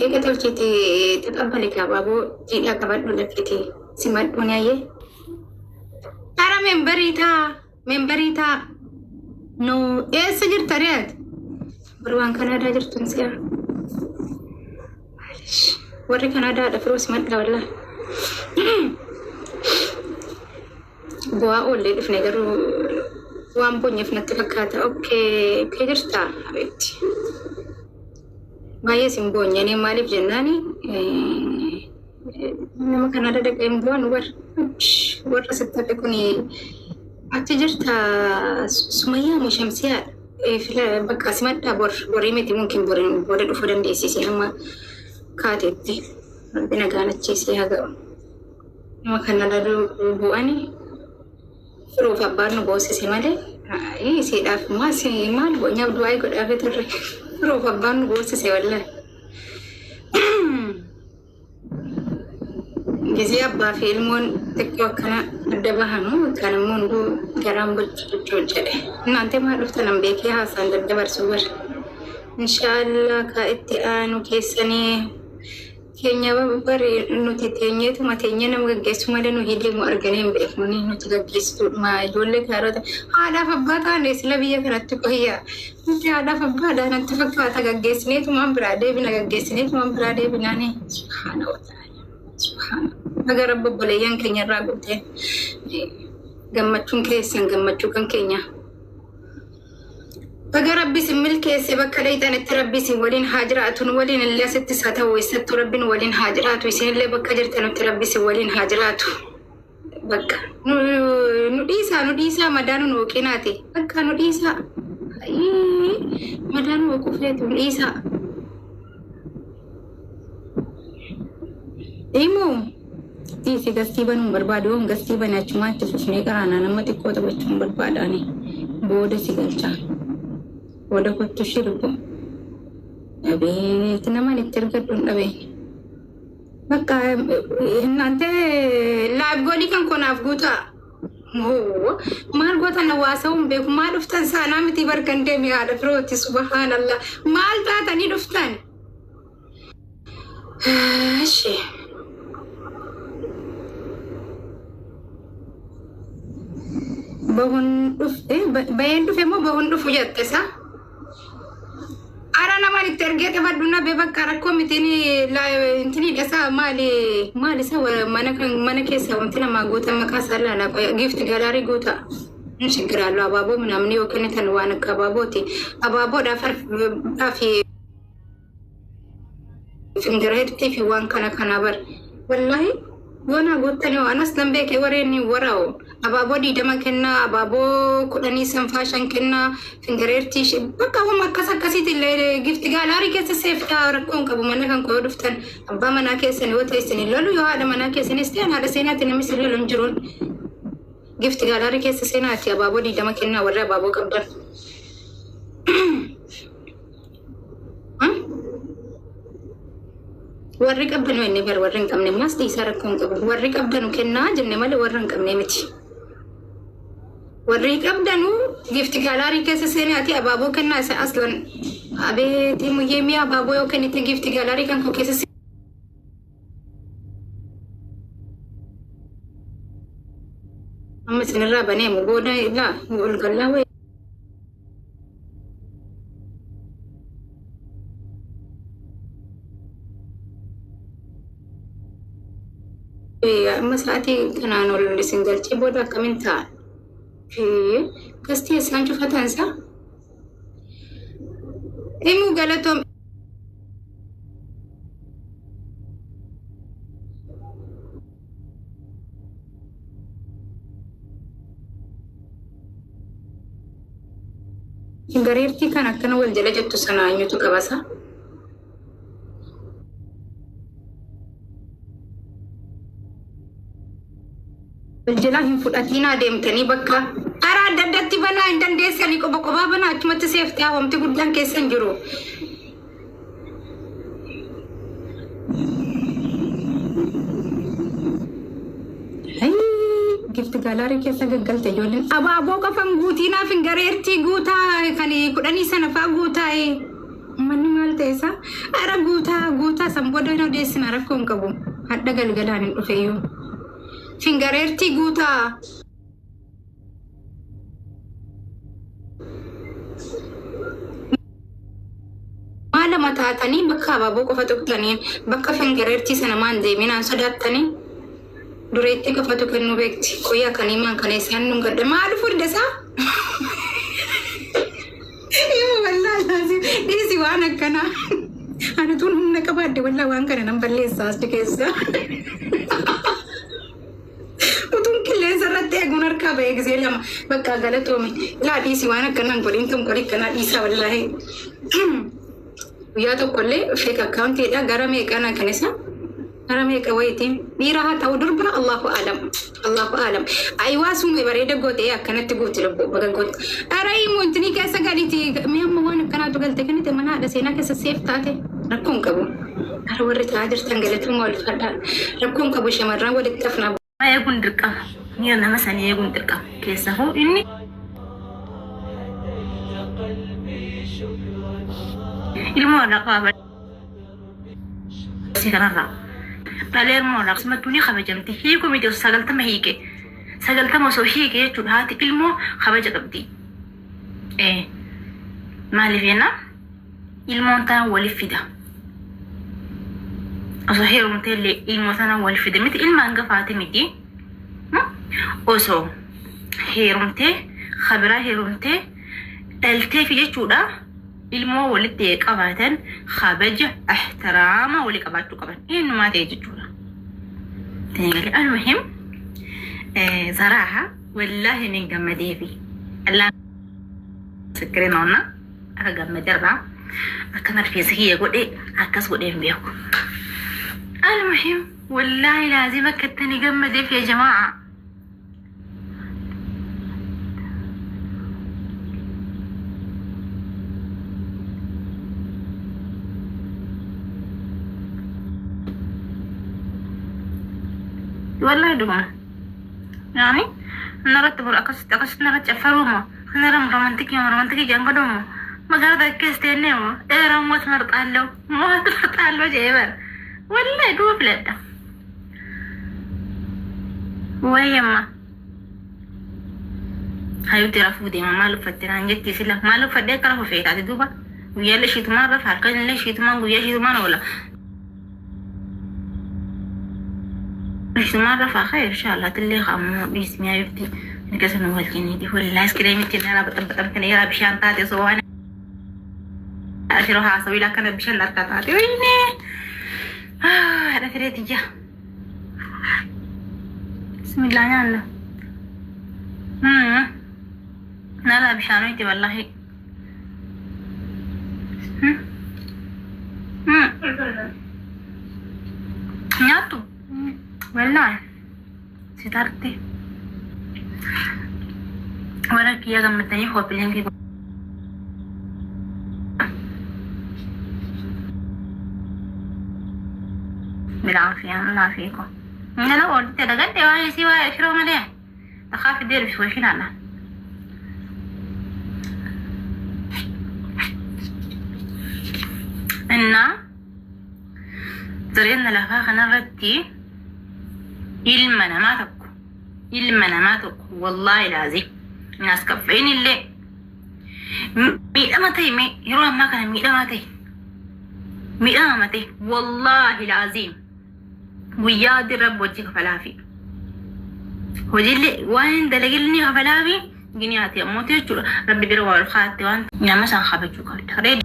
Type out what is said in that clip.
Eka tolchiti taqabbali kababu jidha qabadhu lakkiti simadhu nyaye. Tara memberita no esa jirta riyad. Barwan Canada jirtun siya. Warri Canada da firo simadha walla. Bu'a olle dhufne garuu waan bonyeef natti fakkaata. Okay, jirta abeetti. Baay'ee simboonyanii maaliif jennaani nama Canada dhaqeen bu'aan warra sittafe kun achi jirta Sumayyaa moo Shamsiyaa bakka simadhaa borii miti mungkin booda dhufuu dandeessisee hamma kaateetti rabbi nagaanachiisee haa ga'u. Nama Canada bu'anii firuuf abbaan nu boosise malee siidhaaf maal boonyaaf du'aa godhaafee turre. Firuuf abbaan nu boosise wallahi. Gizee abbaa fi ilmoon xiqqoo akkana adda bahanu kan immoo hunduu garaan bulchuu jedhe. Inaante maa dhuftan an beekee haasaan daddabarsuu bar. Inshaallah kaa itti aanu keessanii keenya bari nuti teenyeetuma teenyee nama gaggeessu malee nu hideemu arganii hin beeknu nuti gaggeessituudhuma ijoollee gaarota haadhaaf abbaa taane sila biyya kanatti qoyyaa. Nuti haadhaaf abbaadhaan natti fakkaata gaggeessineetumaan biraa deebina gaggeessineetumaan biraa deebinaani. Subhaana wa ta'ala. Subhaana. Agar rabbi obboleeyyan keenya irraa guuteen gammachuun keessan gammachuu kan keenya. Agar rabbi simmil keesse bakka daytan itti rabbi sin waliin haa jiraatu nu waliin illee asitti isaa ta'u eessattuu rabbiin waliin haa jiraatu isinillee bakka jirtan itti rabbi sin waliin haa jiraatu. Bakka nu dhiisaa madaanu nu oqinaati. Bakka nu dhiisaa. Madaanu oqufeetu nu dhiisaa. Imoo isi gastii banuu barbaadu gastii banaachumaatti fufnee qaraanaa nama xiqqoo taphachuun barbaadaani booda si galchaa booda kottu shirbu dhabeeti namaan itti argadhuun dhabeen bakka hinnaante laayif godii kan konaaf guutaa maal gootan hawaasa'uun beeku maal dhuftan saanaa miti barkan deemi haadha firooti subhaanallah maal taatanii dhuftan shee. Bahun bayan dufe mo bahun dufu jatte sa ara nama ni tergete baduna be bakara komitini la intini dasa mali sa mana kesa wantina magota makasala na gift gallery gota nshigiralo ababo mnamni okene tanwana kababoti ababo da fi fingerhead tifi wan kana bar wallahi wana gotani anas dambe ke wareni warao ababo di dama kenna ababo kudani san fashion kenna fingererti bakka huma kasakasiti le gift gallery kesa safety rakon kabu mana kan ko duftan abba mana kesa ni wote sini lolu yo ada mana kesa ni stian ada senati ni misli lolu njurun gift gallery kesa senati ababo di dama kenna warra ababo kabdan warri qabdanu inni bar warri qabne mas di sara kon qabu warri qabdanu kenna jenne male warri qabne miti warri qabdanu gift gallery kesa senati ababo kenna sa aslan abeti muyemi ababo yo kenite gift gallery kan ko kesa amma sinira bane mu goda ila ul gallawe مساعتي كنا نقول لسنجل تبودا كمنتا كستي سانجو فتنسا إيمو قالتهم غريرتي كان أكنا والجلجة تسناينو تكبسا Jelahin fudhatina deemtanii bakka ara daddatti banaa hin dandeessanii qoba banaa achumatti seefti hawamti guddaan keessan jiru. Gift gallery keessa gaggalte ijoolleen abaaboo qofan guutiinaaf hin gareertii guutaa kan kudhanii sana fa'aa guutaa manni maal ta'eessa ara guutaa odoo hin odeessin rakkoo hin qabu. Hadda galgalaan hin dhufeeyyuu. Fingareertii guutaa. Maala mataatanii bakka abaaboo qofa tuqtanii bakka fingareertii sana maan deeminaan sodaattanii dureetti qofatu kennu beekti. Koyyaa kanii maan kana isaan nun gadda maal furdasaa? Yoo wallaahi laazim dhiisi waan akkanaa. Ani tun humna qabaadde wallaahi waan kana nan balleessaa asdi keessa. Utun qilleensa irratti eeguun harkaa ba'ee gisee lama bakka galatoome. Laa dhiisi waan akkanaan godhin tun qori kanaa dhiisaa wallaahi. Guyyaa tokkollee feek akkaawuntiidha gara meeqana kan isa? Gara meeqa wayitiin dhiira haa ta'u durba Allahu aalam. Allahu aalam. Ayiwaa suumee bareeda gootee akkanatti guuti lubbu baga gooti. Arayi moontini keessa galiiti mi'a amma waan akkanaatu galte kanite mana haadha seenaa keessa seef taate rakkoon qabu. Ara warri ta'aa jirtan galatuma wal fadhaa. Rakkoon qabu shamarran walitti hafnaa. Eeguun dirqama. Mi'a nama sanii eeguun dirqama. Keessafuu inni ilmoo laqaa si kanarraa. Dhaleen moo laqsumatuuni kabajamti. Hiiku miti osoo sagaltama hiike. Sagaltama osoo hiike jechuudha haati ilmoo kabaja qabdi. Maaliif jenna? Ilmoon tana waliif fida. Osoo heerumtee illee ilmoo tana waliif fida. Miti ilma hangafaati miti. Osoo heerumtee kabiraa heerumtee dhaltee fi jechuudha. Ilmoo walitti qabaatan kabaja ihtiraama walii qabaachuu qaban. Eenyumaa ta'e jechuudha. تنقل المهم صراحة والله نقم ديفي الله سكرين هنا أقم دربا أكمل في سكية قول إيه أكس قول إيه بيكو المهم والله لازم أكتني قم ديفي يا جماعة والله دوما يعني نرتب الأقص نرتب فروما نرم رومانتيكي جنب دوما ما قرأت كستينيو إيه رموت مرطالو موت مرطالو جيبر والله دو فلدا ويما هايو ترافو ديما مالو فتنان جتي سلا مالو فدي كرافو فيتا دوبا ويالي شيتمان رفع كان لي شيتمان ويا شيتمان ولا مرة فخير إن شاء الله تلي خامو باسمي عيبتي نكسر نوال كنيدي ولا إسكريمتي أنا بطبطب كني يرى بشان تاتي صواني أشروها أسوي لك أنا بشان لا تاتي ويني هذا فريتي جا بسم الله يلا لا بشانويتي والله ناتو والله ستارتي وراك يا جمتني هو بلينكي بالعافية الله فيكم أنا لو قلت لقد واي سوى شرو مليه أخاف دير في وشنا أنا إننا زرينا لفاق نردي ilmana ma tokko wallahi laazim nas kafeen illee miidhama ta'e yeroo ammaa kana miidhama ta'e wallahi laazim guyyaa dirra bojji kafalaafi hojiilee waan dalagilni kafalaafi gini ati ammoo jechuudha rabbi bira wal khaatti waan nama san kabajuu qabda